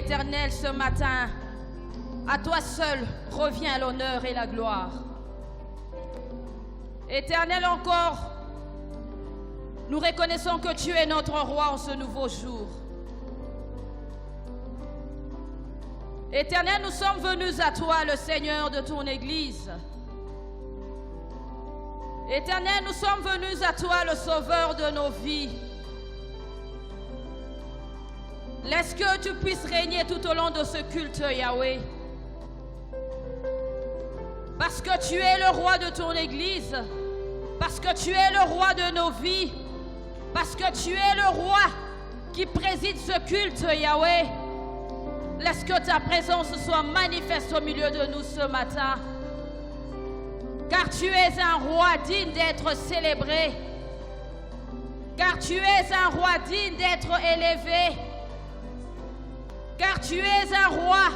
Éternel, ce matin, à toi seul revient l'honneur et la gloire. Éternel, encore, nous reconnaissons que tu es notre roi en ce nouveau jour. Éternel, nous sommes venus à toi, le Seigneur de ton Église. Éternel, nous sommes venus à toi, le Sauveur de nos vies. Laisse que tu puisses régner tout au long de ce culte, Yahweh. Parce que tu es le roi de ton Église. Parce que tu es le roi de nos vies. Parce que tu es le roi qui préside ce culte, Yahweh. Laisse que ta présence soit manifeste au milieu de nous ce matin. Car tu es un roi digne d'être célébré. Car tu es un roi digne d'être élevé. Car tu es un roi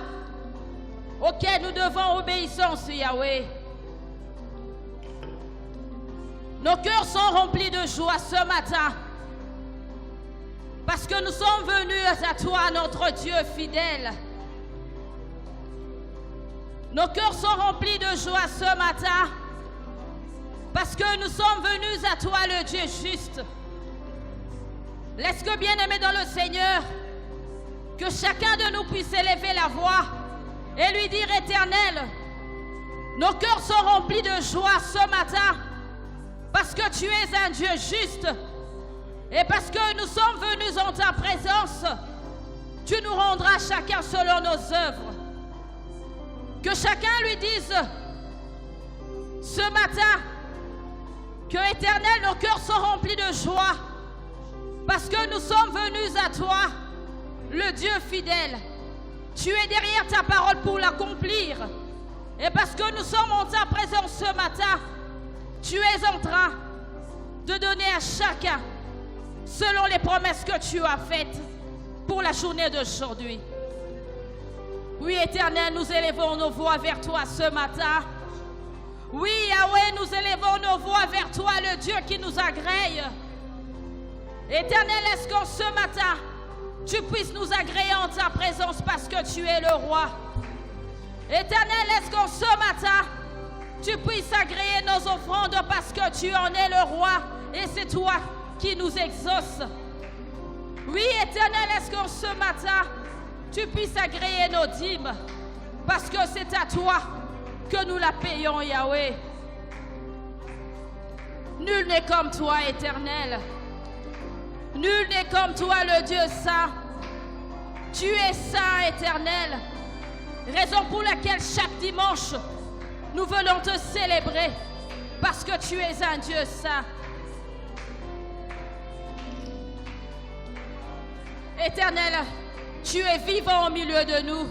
auquel nous devons obéissance, Yahweh. Nos cœurs sont remplis de joie ce matin parce que nous sommes venus à toi, notre Dieu fidèle. Nos cœurs sont remplis de joie ce matin parce que nous sommes venus à toi, le Dieu juste. Laisse que, bien-aimé dans le Seigneur, que chacun de nous puisse élever la voix et lui dire: Éternel, nos cœurs sont remplis de joie ce matin parce que tu es un Dieu juste et parce que nous sommes venus en ta présence. Tu nous rendras chacun selon nos œuvres. Que chacun lui dise ce matin que, Éternel, nos cœurs sont remplis de joie parce que nous sommes venus à toi, le Dieu fidèle. Tu es derrière ta parole pour l'accomplir. Et parce que nous sommes en ta présence ce matin, tu es en train de donner à chacun selon les promesses que tu as faites pour la journée d'aujourd'hui. Oui, Éternel, nous élevons nos voix vers toi ce matin. Oui, Yahweh, nous élevons nos voix vers toi, le Dieu qui nous agrée. Éternel, est-ce qu'en ce matin, tu puisses nous agréer en ta présence parce que tu es le roi. Éternel, est-ce qu'en ce matin, tu puisses agréer nos offrandes parce que tu en es le roi et c'est toi qui nous exauce. Oui, Éternel, est-ce qu'en ce matin, tu puisses agréer nos dîmes parce que c'est à toi que nous la payons, Yahweh. Nul n'est comme toi, Éternel. Nul n'est comme toi, le Dieu saint. Tu es saint, Éternel. Raison pour laquelle chaque dimanche, nous venons te célébrer parce que tu es un Dieu saint. Éternel, tu es vivant au milieu de nous.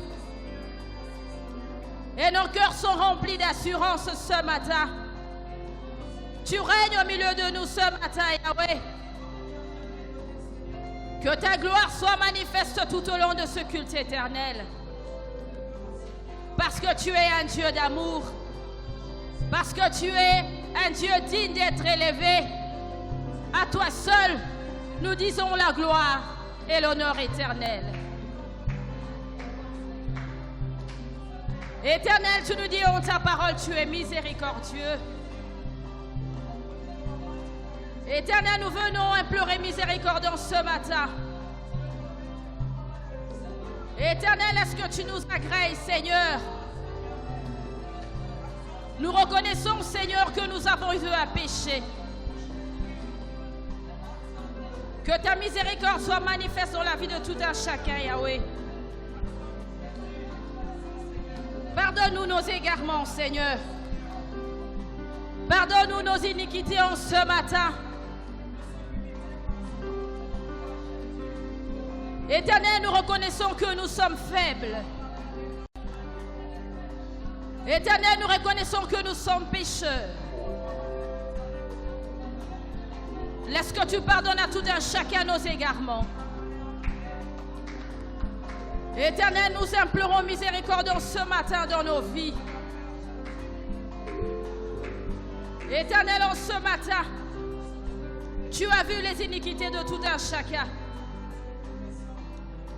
Et nos cœurs sont remplis d'assurance ce matin. Tu règnes au milieu de nous ce matin, Yahweh. Que ta gloire soit manifeste tout au long de ce culte éternel. Parce que tu es un Dieu d'amour. Parce que tu es un Dieu digne d'être élevé. À toi seul, nous disons la gloire et l'honneur éternel. Éternel, tu nous dis en ta parole, tu es miséricordieux. Éternel, nous venons implorer miséricorde ce matin. Éternel, est-ce que tu nous agrées, Seigneur? Nous reconnaissons, Seigneur, que nous avons eu à pécher. Que ta miséricorde soit manifeste dans la vie de tout un chacun, Yahweh. Pardonne-nous nos égarements, Seigneur. Pardonne-nous nos iniquités en ce matin. Éternel, nous reconnaissons que nous sommes faibles. Éternel, nous reconnaissons que nous sommes pécheurs. Laisse que tu pardonnes à tout un chacun nos égarements. Éternel, nous implorons miséricorde ce matin dans nos vies. Éternel, en ce matin, tu as vu les iniquités de tout un chacun.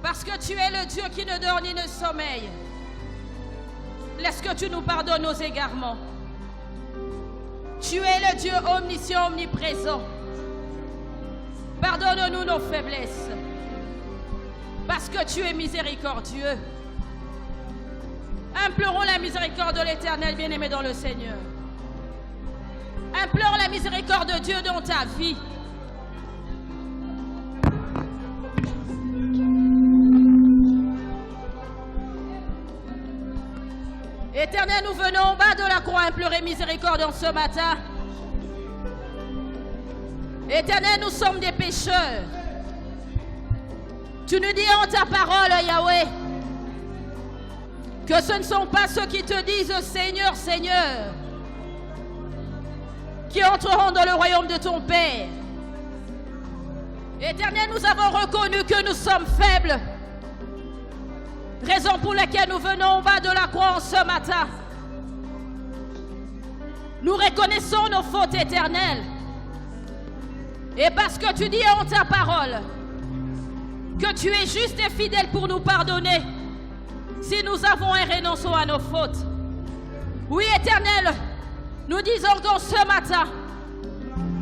Parce que tu es le Dieu qui ne dort ni ne sommeille. Laisse que tu nous pardonnes nos égarements. Tu es le Dieu omniscient, omniprésent. Pardonne-nous nos faiblesses. Parce que tu es miséricordieux. Implorons la miséricorde de l'Éternel, bien-aimé dans le Seigneur. Implore la miséricorde de Dieu dans ta vie. Éternel, nous venons au bas de la croix implorer miséricorde en ce matin. Éternel, nous sommes des pécheurs. Tu nous dis en ta parole, Yahweh, que ce ne sont pas ceux qui te disent Seigneur, Seigneur, qui entreront dans le royaume de ton Père. Éternel, nous avons reconnu que nous sommes faibles. Raison pour laquelle nous venons au bas de la croix en ce matin. Nous reconnaissons nos fautes éternelles. Et parce que tu dis en ta parole que tu es juste et fidèle pour nous pardonner si nous avons et renonçons à nos fautes. Oui, Éternel, nous disons qu'en ce matin,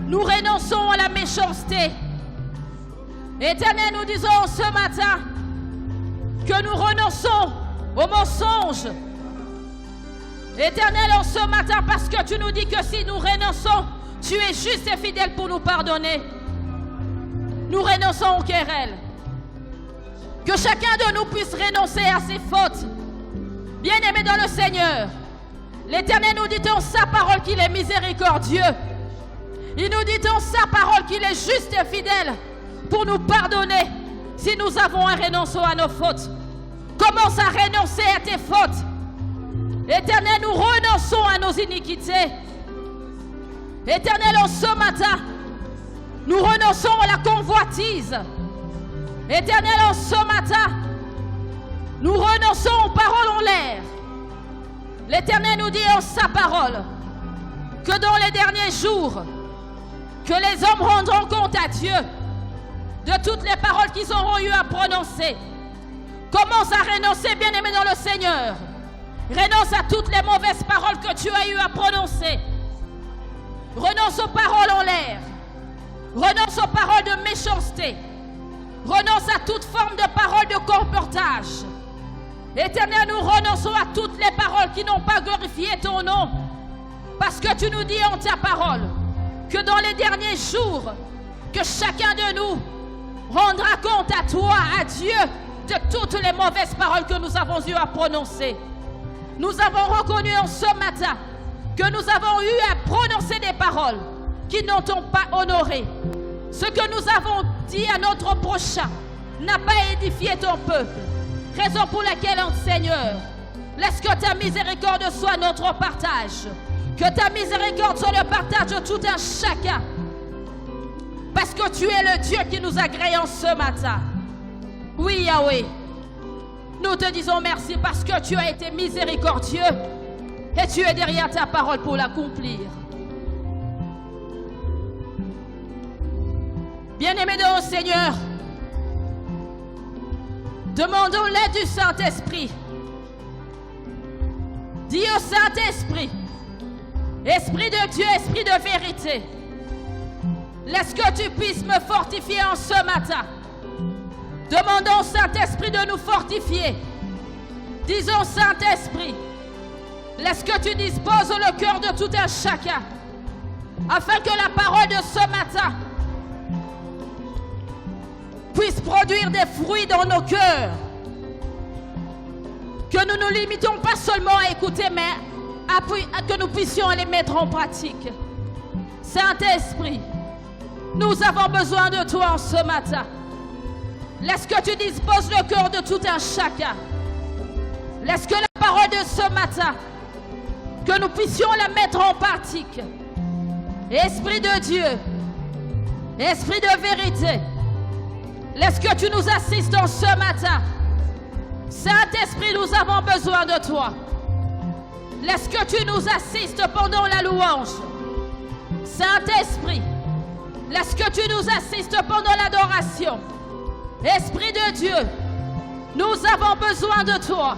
nous renonçons à la méchanceté. Éternel, nous disons ce matin que nous renonçons au mensonge. Éternel, en ce matin, parce que tu nous dis que si nous renonçons, tu es juste et fidèle pour nous pardonner. Nous renonçons aux querelles. Que chacun de nous puisse renoncer à ses fautes. Bien-aimés dans le Seigneur, l'Éternel nous dit en sa parole qu'il est miséricordieux. Il nous dit en sa parole qu'il est juste et fidèle pour nous pardonner si nous avons un renonçant à nos fautes. Commence à renoncer à tes fautes. Éternel, nous renonçons à nos iniquités. Éternel, en ce matin, nous renonçons à la convoitise. Éternel, en ce matin, nous renonçons aux paroles en l'air. L'Éternel nous dit en sa parole que dans les derniers jours, que les hommes rendront compte à Dieu de toutes les paroles qu'ils auront eu à prononcer. Commence à renoncer, bien-aimé dans le Seigneur. Renonce à toutes les mauvaises paroles que tu as eu à prononcer. Renonce aux paroles en l'air. Renonce aux paroles de méchanceté. Renonce à toute forme de parole de comportage. Éternel, nous renonçons à toutes les paroles qui n'ont pas glorifié ton nom. Parce que tu nous dis en ta parole que dans les derniers jours, que chacun de nous rendra compte à toi, à Dieu, de toutes les mauvaises paroles que nous avons eu à prononcer. Nous avons reconnu en ce matin que nous avons eu à prononcer des paroles qui n'ont pas honoré. Ce que nous avons dit à notre prochain n'a pas édifié ton peuple. Raison pour laquelle, Seigneur, laisse que ta miséricorde soit notre partage. Que ta miséricorde soit le partage de tout un chacun. Parce que tu es le Dieu qui nous a créés en ce matin. Oui, Yahweh. Nous te disons merci parce que tu as été miséricordieux et tu es derrière ta parole pour l'accomplir. Bien-aimés de notre Seigneur, demandons l'aide du Saint-Esprit. Dis au Saint-Esprit, Esprit de Dieu, Esprit de vérité, laisse que tu puisses me fortifier en ce matin. Demandons au Saint-Esprit de nous fortifier. Disons, Saint-Esprit, laisse que tu disposes le cœur de tout un chacun, afin que la parole de ce matin puisse produire des fruits dans nos cœurs. Que nous ne nous limitons pas seulement à écouter, mais que nous puissions les mettre en pratique. Saint-Esprit, nous avons besoin de toi en ce matin. Laisse que tu disposes le cœur de tout un chacun. Laisse que la parole de ce matin que nous puissions la mettre en pratique. Esprit de Dieu, Esprit de vérité, laisse que tu nous assistes en ce matin. Saint-Esprit, nous avons besoin de toi. Laisse que tu nous assistes pendant la louange. Saint-Esprit, laisse que tu nous assistes pendant l'adoration. Esprit de Dieu, nous avons besoin de toi.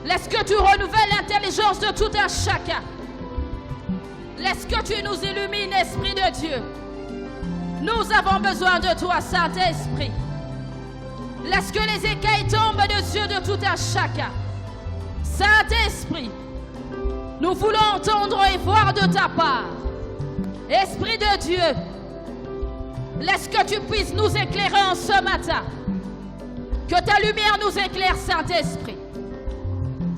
Laisse que tu renouvelles l'intelligence de tout un chacun. Laisse que tu nous illumines, Esprit de Dieu. Nous avons besoin de toi, Saint-Esprit. Laisse que les écailles tombent des yeux de tout un chacun. Saint-Esprit, nous voulons entendre et voir de ta part. Esprit de Dieu, laisse que tu puisses nous éclairer en ce matin. Que ta lumière nous éclaire, Saint-Esprit.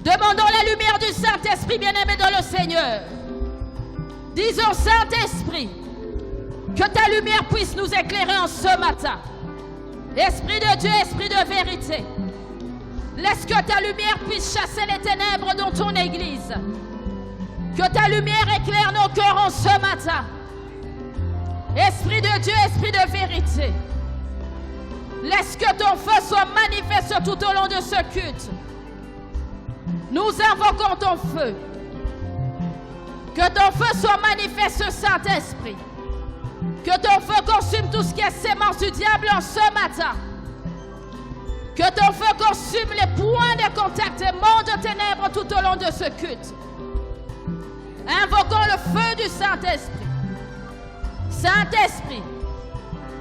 Demandons la lumière du Saint-Esprit bien-aimé dans le Seigneur. Disons, Saint-Esprit, que ta lumière puisse nous éclairer en ce matin. Esprit de Dieu, Esprit de vérité, laisse que ta lumière puisse chasser les ténèbres dans ton Église. Que ta lumière éclaire nos cœurs en ce matin. Esprit de Dieu, Esprit de vérité, laisse que ton feu soit manifeste tout au long de ce culte. Nous invoquons ton feu. Que ton feu soit manifeste, Saint-Esprit. Que ton feu consume tout ce qui est sémence du diable en ce matin. Que ton feu consume les points de contact et monts de ténèbres tout au long de ce culte. Invoquons le feu du Saint-Esprit. Saint-Esprit,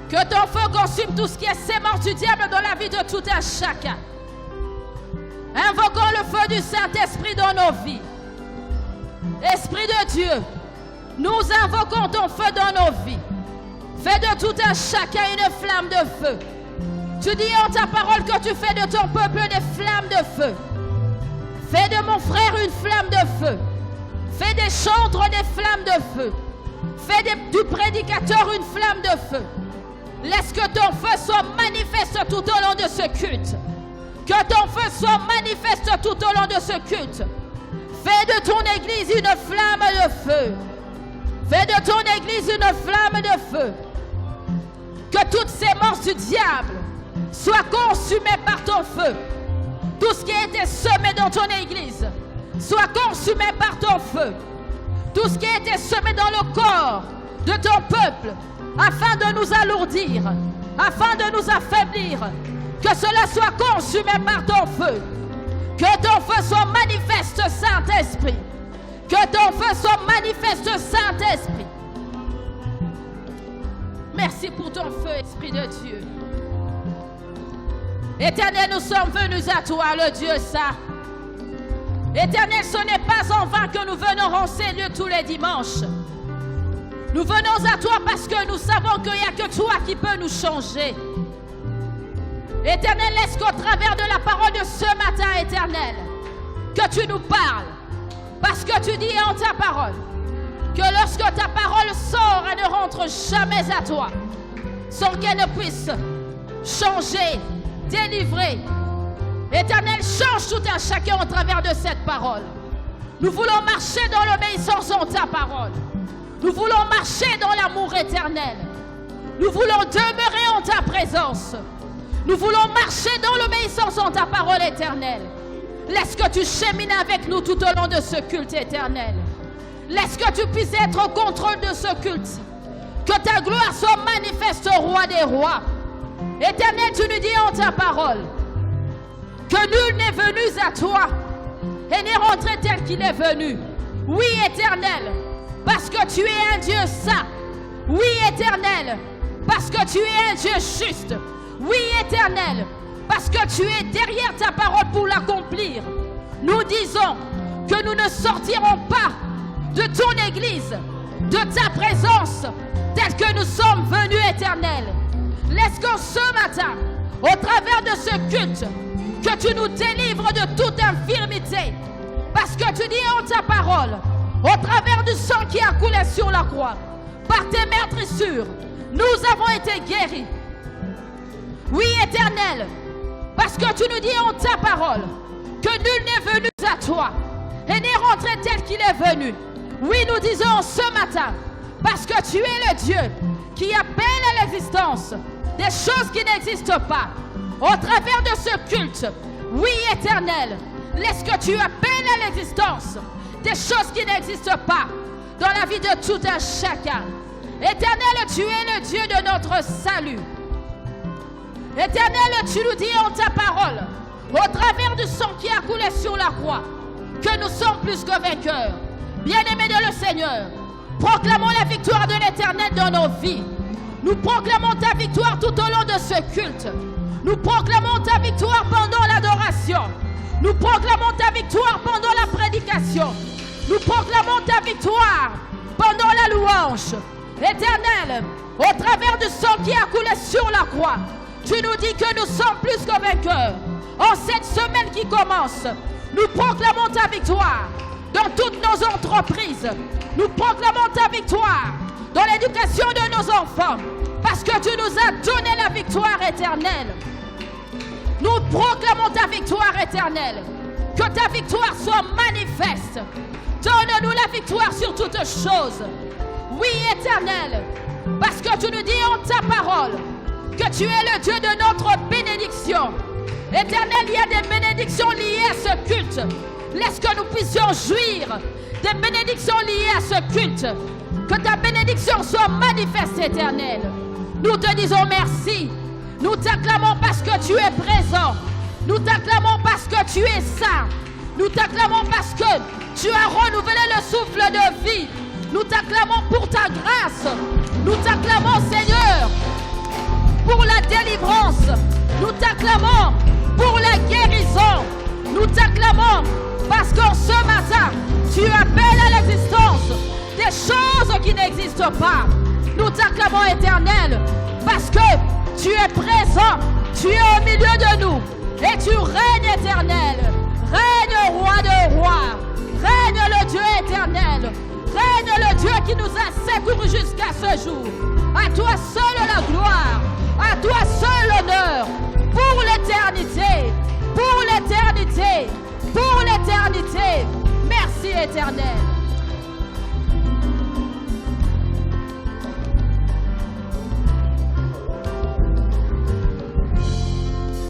que ton feu consume tout ce qui est sémence du diable dans la vie de tout un chacun. Invoquons le feu du Saint-Esprit dans nos vies. Esprit de Dieu, nous invoquons ton feu dans nos vies. Fais de tout un chacun une flamme de feu. Tu dis en ta parole que tu fais de ton peuple des flammes de feu. Fais de mon frère une flamme de feu. Fais des chantres des flammes de feu. Fais du prédicateur une flamme de feu. Laisse que ton feu soit manifeste tout au long de ce culte. Que ton feu soit manifeste tout au long de ce culte. Fais de ton église une flamme de feu. Fais de ton église une flamme de feu. Que toutes ces morts du diable soient consumées par ton feu. Tout ce qui a été semé dans ton église soit consumé par ton feu. Tout ce qui a été semé dans le corps de ton peuple, afin de nous alourdir, afin de nous affaiblir, que cela soit consumé par ton feu. Que ton feu soit manifeste, Saint-Esprit. Que ton feu soit manifeste, Saint-Esprit. Merci pour ton feu, Esprit de Dieu. Éternel, nous sommes venus à toi, le Dieu saint. Éternel, ce n'est pas en vain que nous venons en ces lieux tous les dimanches. Nous venons à toi parce que nous savons qu'il n'y a que toi qui peux nous changer. Éternel, laisse qu'au travers de la parole de ce matin, Éternel, que tu nous parles. Parce que tu dis en ta parole que lorsque ta parole sort, elle ne rentre jamais à toi sans qu'elle ne puisse changer, délivrer. Éternel, change tout un chacun au travers de cette parole. Nous voulons marcher dans l'obéissance en ta parole. Nous voulons marcher dans l'amour éternel. Nous voulons demeurer en ta présence. Nous voulons marcher dans l'obéissance en ta parole éternelle. Laisse que tu chemines avec nous tout au long de ce culte éternel. Laisse que tu puisses être au contrôle de ce culte. Que ta gloire soit manifeste au roi des rois. Éternel, tu nous dis en ta parole que nul n'est venu à toi et n'est rentré tel qu'il est venu. Oui, Éternel, parce que tu es un Dieu saint. Oui, Éternel, parce que tu es un Dieu juste. Oui, Éternel, parce que tu es derrière ta parole pour l'accomplir. Nous disons que nous ne sortirons pas de ton Église, de ta présence, tel que nous sommes venus, Éternel. Laisse qu'en ce matin, au travers de ce culte, que tu nous délivres de toute infirmité. Parce que tu dis en ta parole, au travers du sang qui a coulé sur la croix, par tes meurtrissures, nous avons été guéris. Oui, Éternel, parce que tu nous dis en ta parole que nul n'est venu à toi et n'est rentré tel qu'il est venu. Oui, nous disons ce matin, parce que tu es le Dieu qui appelle à l'existence des choses qui n'existent pas. Au travers de ce culte, oui, Éternel, laisse que tu appelles à l'existence des choses qui n'existent pas dans la vie de tout un chacun. Éternel, tu es le Dieu de notre salut. Éternel, tu nous dis en ta parole, au travers du sang qui a coulé sur la croix, que nous sommes plus que vainqueurs. Bien-aimés de le Seigneur, proclamons la victoire de l'Éternel dans nos vies. Nous proclamons ta victoire tout au long de ce culte. Nous proclamons ta victoire pendant l'adoration. Nous proclamons ta victoire pendant la prédication. Nous proclamons ta victoire pendant la louange. Éternel, au travers du sang qui a coulé sur la croix, tu nous dis que nous sommes plus que vainqueurs. En cette semaine qui commence, nous proclamons ta victoire dans toutes nos entreprises. Nous proclamons ta victoire dans l'éducation de nos enfants, parce que tu nous as donné la victoire éternelle. Nous proclamons ta victoire éternelle. Que ta victoire soit manifeste. Donne-nous la victoire sur toutes choses. Oui, Éternel, parce que tu nous dis en ta parole que tu es le Dieu de notre bénédiction. Éternel, il y a des bénédictions liées à ce culte. Laisse que nous puissions jouir des bénédictions liées à ce culte. Que ta bénédiction soit manifeste, Éternel. Nous te disons merci. Nous t'acclamons parce que tu es présent. Nous t'acclamons parce que tu es saint. Nous t'acclamons parce que tu as renouvelé le souffle de vie. Nous t'acclamons pour ta grâce. Nous t'acclamons, Seigneur, pour la délivrance. Nous t'acclamons pour la guérison. Nous t'acclamons parce qu'en ce matin, tu appelles à l'existence des choses qui n'existent pas. Nous t'acclamons, Éternel, parce que tu es présent, tu es au milieu de nous et tu règnes, Éternel. Règne, roi de rois. Règne le Dieu éternel. Règne le Dieu qui nous a